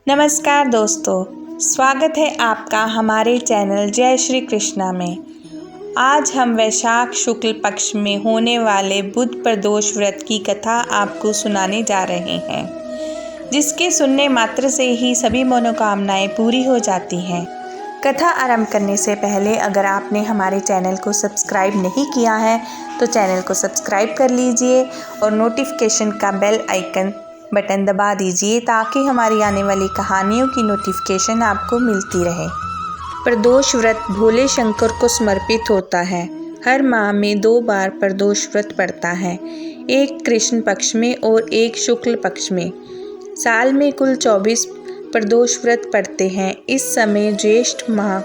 नमस्कार दोस्तों, स्वागत है आपका हमारे चैनल जय श्री कृष्णा में। आज हम वैशाख शुक्ल पक्ष में होने वाले बुध प्रदोष व्रत की कथा आपको सुनाने जा रहे हैं, जिसके सुनने मात्र से ही सभी मनोकामनाएं पूरी हो जाती हैं। कथा आरंभ करने से पहले अगर आपने हमारे चैनल को सब्सक्राइब नहीं किया है तो चैनल को सब्सक्राइब कर लीजिए और नोटिफिकेशन का बेल आइकन बटन दबा दीजिए ताकि हमारी आने वाली कहानियों की नोटिफिकेशन आपको मिलती रहे। प्रदोष व्रत भोले शंकर को समर्पित होता है। हर माह में 2 बार प्रदोष व्रत पड़ता है, एक कृष्ण पक्ष में और एक शुक्ल पक्ष में। साल में कुल 24 प्रदोष व्रत पड़ते हैं। इस समय ज्येष्ठ माह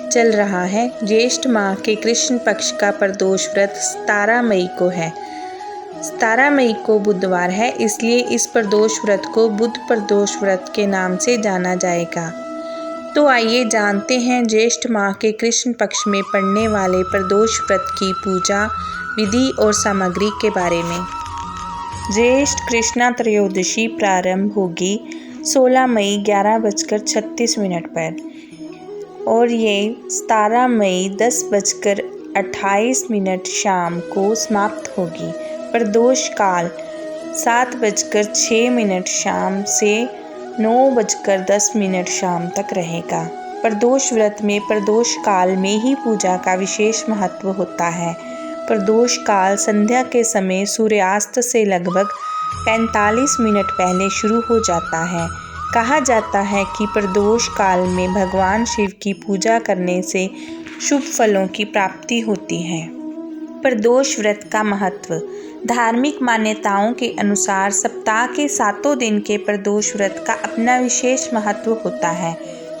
चल रहा है। ज्येष्ठ माह के कृष्ण पक्ष का प्रदोष व्रत 17 मई को है। 17 मई को बुधवार है, इसलिए इस प्रदोष व्रत को बुध प्रदोष व्रत के नाम से जाना जाएगा। तो आइए जानते हैं ज्येष्ठ माह के कृष्ण पक्ष में पड़ने वाले प्रदोष व्रत की पूजा विधि और सामग्री के बारे में। ज्येष्ठ कृष्णा त्रयोदशी प्रारंभ होगी 16 मई 11:36 पर और ये 17 मई 10:28 शाम को समाप्त होगी। प्रदोष काल 7:06 शाम से 9:10 शाम तक रहेगा। प्रदोष व्रत में प्रदोष काल में ही पूजा का विशेष महत्व होता है। प्रदोष काल संध्या के समय सूर्यास्त से लगभग 45 मिनट पहले शुरू हो जाता है। कहा जाता है कि प्रदोष काल में भगवान शिव की पूजा करने से शुभ फलों की प्राप्ति होती है। प्रदोष व्रत का महत्व। धार्मिक मान्यताओं के अनुसार सप्ताह के 7 दिन के प्रदोष व्रत का अपना विशेष महत्व होता है।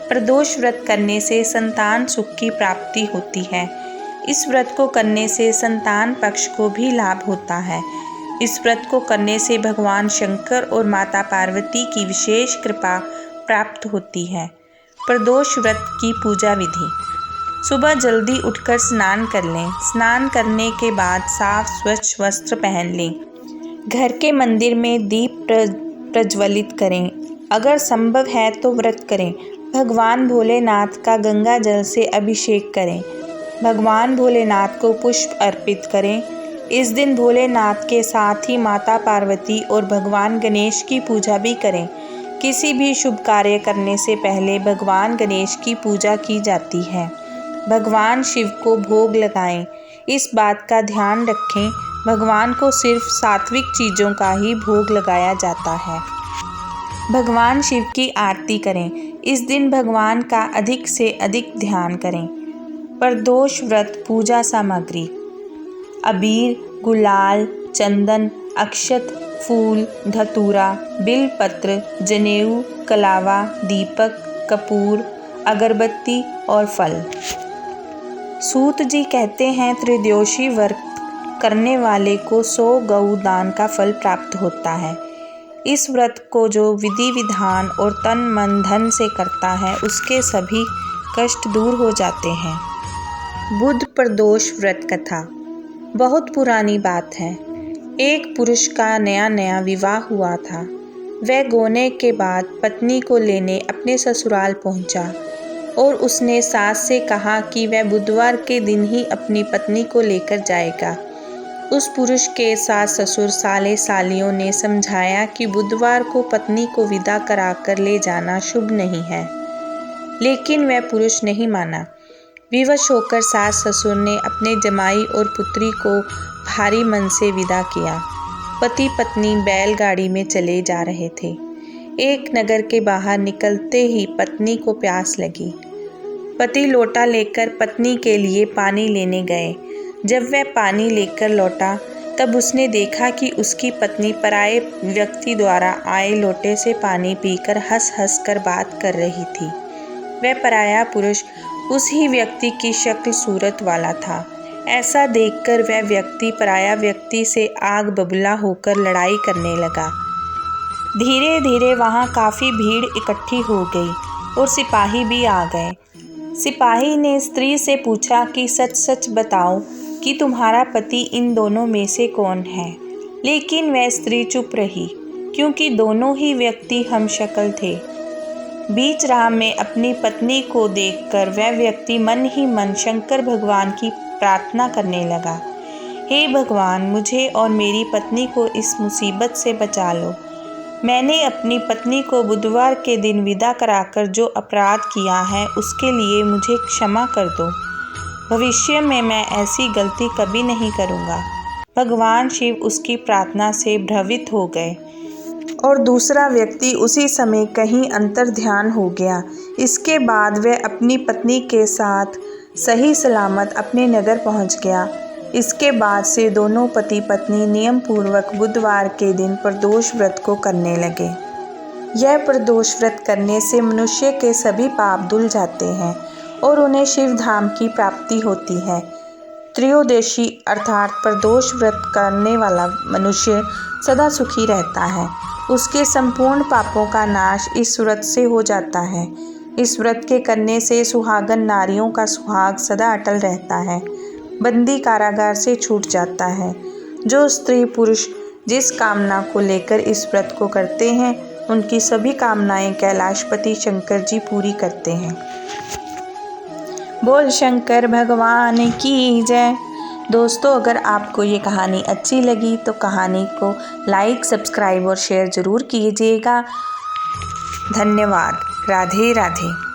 प्रदोष व्रत करने से संतान सुख की प्राप्ति होती है। इस व्रत को करने से संतान पक्ष को भी लाभ होता है। इस व्रत को करने से भगवान शंकर और माता पार्वती की विशेष कृपा प्राप्त होती है। प्रदोष व्रत की पूजा विधि। सुबह जल्दी उठकर स्नान कर लें। स्नान करने के बाद साफ स्वच्छ वस्त्र पहन लें। घर के मंदिर में दीप प्रज्वलित करें। अगर संभव है तो व्रत करें। भगवान भोलेनाथ का गंगा जल से अभिषेक करें। भगवान भोलेनाथ को पुष्प अर्पित करें। इस दिन भोलेनाथ के साथ ही माता पार्वती और भगवान गणेश की पूजा भी करें। किसी भी शुभ कार्य करने से पहले भगवान गणेश की पूजा की जाती है। भगवान शिव को भोग लगाएं। इस बात का ध्यान रखें, भगवान को सिर्फ सात्विक चीज़ों का ही भोग लगाया जाता है। भगवान शिव की आरती करें। इस दिन भगवान का अधिक से अधिक ध्यान करें। प्रदोष व्रत पूजा सामग्री। अबीर, गुलाल, चंदन, अक्षत, फूल, धतूरा, बिलपत्र, जनेऊ, कलावा, दीपक, कपूर, अगरबत्ती और फल। सूत जी कहते हैं त्रयोदशी व्रत करने वाले को 100 गौ दान का फल प्राप्त होता है। इस व्रत को जो विधि विधान और तन मन धन से करता है उसके सभी कष्ट दूर हो जाते हैं। बुध प्रदोष व्रत कथा। बहुत पुरानी बात है। एक पुरुष का नया विवाह हुआ था। वह गोने के बाद पत्नी को लेने अपने ससुराल पहुंचा और उसने सास से कहा कि वह बुधवार के दिन ही अपनी पत्नी को लेकर जाएगा। उस पुरुष के सास ससुर साले सालियों ने समझाया कि बुधवार को पत्नी को विदा कराकर ले जाना शुभ नहीं है, लेकिन वह पुरुष नहीं माना। विवश होकर सास ससुर ने अपने जमाई और पुत्री को भारी मन से विदा किया। पति पत्नी बैलगाड़ी में चले जा रहे थे। एक नगर के बाहर निकलते ही पत्नी को प्यास लगी। पति लोटा लेकर पत्नी के लिए पानी लेने गए। जब वह पानी लेकर लौटा तब उसने देखा कि उसकी पत्नी पराये व्यक्ति द्वारा आए लोटे से पानी पीकर हंस हंस कर बात कर रही थी। वह पराया पुरुष उसी व्यक्ति की शक्ल सूरत वाला था। ऐसा देखकर वह व्यक्ति पराया व्यक्ति से आग बबूला होकर लड़ाई करने लगा। धीरे धीरे वहाँ काफ़ी भीड़ इकट्ठी हो गई और सिपाही भी आ गए। सिपाही ने स्त्री से पूछा कि सच सच बताओ कि तुम्हारा पति इन दोनों में से कौन है, लेकिन वह स्त्री चुप रही क्योंकि दोनों ही व्यक्ति हमशक्ल थे। बीच राह में अपनी पत्नी को देखकर वह व्यक्ति मन ही मन शंकर भगवान की प्रार्थना करने लगा, हे भगवान, मुझे और मेरी पत्नी को इस मुसीबत से बचा लो। मैंने अपनी पत्नी को बुधवार के दिन विदा कराकर जो अपराध किया है उसके लिए मुझे क्षमा कर दो। भविष्य में मैं ऐसी गलती कभी नहीं करूँगा। भगवान शिव उसकी प्रार्थना से प्रभावित हो गए और दूसरा व्यक्ति उसी समय कहीं अंतर्ध्यान हो गया। इसके बाद वह अपनी पत्नी के साथ सही सलामत अपने नगर पहुंच गया। इसके बाद से दोनों पति पत्नी नियम पूर्वक बुधवार के दिन प्रदोष व्रत को करने लगे। यह प्रदोष व्रत करने से मनुष्य के सभी पाप धुल जाते हैं और उन्हें शिव धाम की प्राप्ति होती है। त्रयोदशी अर्थात प्रदोष व्रत करने वाला मनुष्य सदा सुखी रहता है। उसके संपूर्ण पापों का नाश इस व्रत से हो जाता है। इस व्रत के करने से सुहागन नारियों का सुहाग सदा अटल रहता है। बंदी कारागार से छूट जाता है। जो स्त्री पुरुष जिस कामना को लेकर इस व्रत को करते हैं उनकी सभी कामनाएं कैलाशपति शंकर जी पूरी करते हैं। बोल शंकर भगवान की जय। दोस्तों, अगर आपको ये कहानी अच्छी लगी तो कहानी को लाइक, सब्सक्राइब और शेयर ज़रूर कीजिएगा। धन्यवाद। राधे राधे।